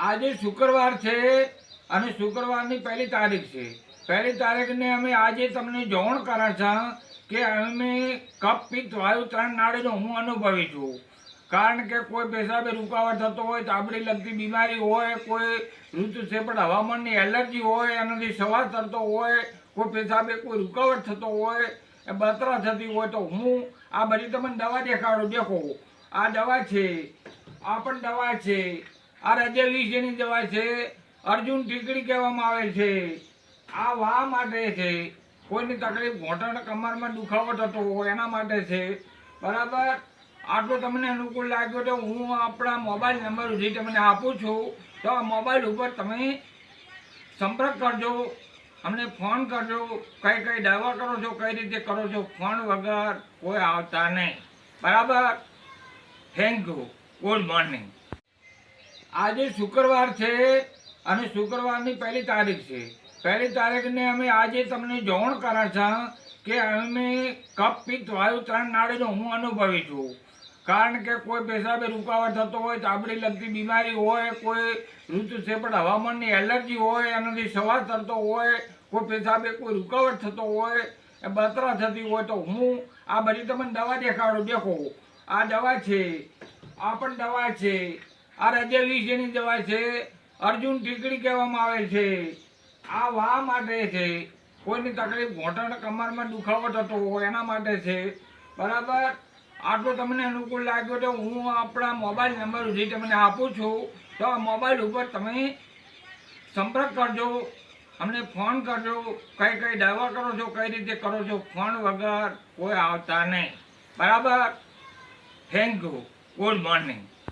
આજે શુક્રવાર છે અને શુક્રવારની પહેલી તારીખ છે. પહેલી તારીખને અમે આજે તમને જાણ કરે છે કે અમે કફ પિત્ત વાયુ ત્રણ નાડીનો હું અનુભવી છું. કારણ કે કોઈ પેશાબે રૂકાવટ થતો હોય, તાબડી લગતી બીમારી હોય, કોઈ ઋતુ સેપડ હવામાનની એલર્જી હોય, એનાથી સવાર થતો હોય, કોઈ પેશાબે કોઈ રૂકાવટ થતો હોય, એ બતરા થતી હોય, તો હું આ બધી તમને દવા દેખાડું. દેખો આ દવા છે, આ પણ દવા છે, આ હૃદય વિશેની દવા છે, અર્જુન ટીકડી કહેવામાં આવે છે. આ વા માટે છે, કોઈની તકલીફ ઘોંટણ કમરમાં દુખાવો થતો હોય એના માટે છે. બરાબર. આટલું તમને અનુકૂળ લાગ્યો તો હું આપણા મોબાઈલ નંબર સુધી તમને આપું છું. તો આ મોબાઈલ ઉપર તમે સંપર્ક કરજો, અમને ફોન કરજો. કઈ કઈ દવા કરો છો, કઈ રીતે કરો છો, ફોન વગર કોઈ આવતા નહીં. બરાબર. Thank you. Good morning. આજે શુક્રવાર છે અને શુક્રવારની પહેલી તારીખ છે. પહેલી તારીખને અમે આજે તમને જાણ કરે છે કે અમે કફ પિત્ત વાયુ ત્રણ નાડીનો હું અનુભવી છું. કારણ કે કોઈ પેશાબે રૂકાવટ થતો હોય, તાબડી લગતી બીમારી હોય, કોઈ ઋતુ સેપડ હવામાનની એલર્જી હોય, એનાથી સવાર થતો હોય, કોઈ પેશાબે કોઈ રૂકાવટ થતો હોય, એ બતરા થતી હોય, તો હું આ બધી તમને દવા દેખાડું. દેખો આ દવા છે, આ પણ દવા છે, આ હૃદય વિશેની દવા છે, અર્જુન ટીકડી કહેવામાં આવે છે. આ વા માટે છે, કોઈની તકલીફ ઘોંટણ કમરમાં દુખાવો થતો હોય એના માટે છે. બરાબર. આટલું તમને અનુકૂળ લાગ્યો તો હું આપણા મોબાઈલ નંબર સુધી તમને આપું છું. તો આ મોબાઈલ ઉપર તમે સંપર્ક કરજો, અમને ફોન કરજો. કઈ કઈ દવા કરો છો, કઈ રીતે કરો છો, ફોન વગર કોઈ આવતા નહીં. બરાબર. Thank you. Good morning.